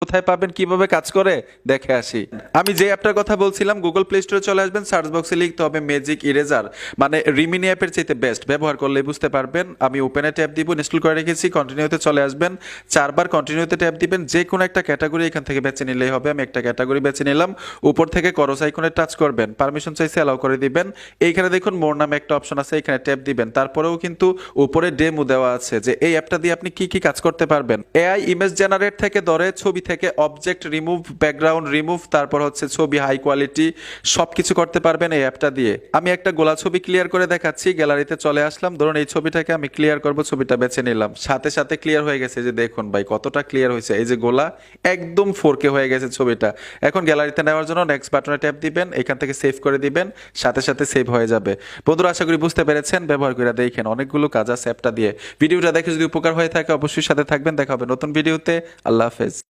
কোথায় পাবেন, কিভাবে কাজ করে দেখে আসি। আমি যে অ্যাপটার কথা বলছিলাম, গুগল প্লে স্টোরে চলে আসবেন, সার্চ বক্সে লিখতে হবে ম্যাজিক ইরেজার, মানে রিমিনি অ্যাপের চাইতে বেস্ট, ব্যবহার করলেই বুঝতে পারবেন। আমি ওপেনে ট্যাপ দিব, ইনস্টল করে রেখেছি, কন্টিনিউতে চলে আসবেন, 4বার কন্টিনিউতে ট্যাপ দিবেন, যে কোনো একটা ক্যাটাগরি এখান থেকে বেছে নিলেই হবে। আমি একটা ক্যাটাগরি বেছে নিলাম, উপর থেকে করস আইকনে টাচ করবেন, পারমিশন চাইছে অ্যালাউ করে দিবেন। এইখানে দেখুন মোর নামে একটা অপশন আছে, এখানে ট্যাপ দিবেন। তারপরেও কিন্তু উপরে ডেমো দেওয়া আছে যে এই অ্যাপটা দিয়ে আপনি কি কি কাজ করতে পারবেন। এআই ইমেজ জেনারেট থেকে ধরে ছবি থেকে অবজেক্ট রিমুভ, ব্যাকগ্রাউন্ড রিমুভ, তারপর হচ্ছে ছবি হাই কোয়ালিটি, সবকিছু করতে পারবেন এই অ্যাপটা দিয়ে। আমি একটা গোলা ছবি ক্লিয়ার করে দেখাচ্ছি, গ্যালারিতে চলে আসলাম, ধরুন এই ছবিটাকে আমি ক্লিয়ার করব, ছবিটা বেছে নিলাম, সাথে সাথে ক্লিয়ার হয়ে গেছে। যে দেখুন ভাই কতটা ক্লিয়ার হয়েছে, এই যে গোলা একদম 4K হয়ে গেছে ছবিটা। এখন গ্যালারিতে নেওয়ার জন্য নেক্সট বাটনে ট্যাপ দিবেন, এখান থেকে সেভ করে দিবেন, সাথে সাথে সেভ হয়ে যাবে। বন্ধুরা আশা করি বুঝতে পেরেছেন, ব্যবহার করে দেখেন, অনেকগুলো কাজ আছে অ্যাপটা দিয়ে। ভিডিওটা দেখে যদি উপকার হয়ে থাকে অবশ্যই সাথে থাকবেন, দেখা হবে নতুন ভিডিওতে। আল্লাহ হাফেজ।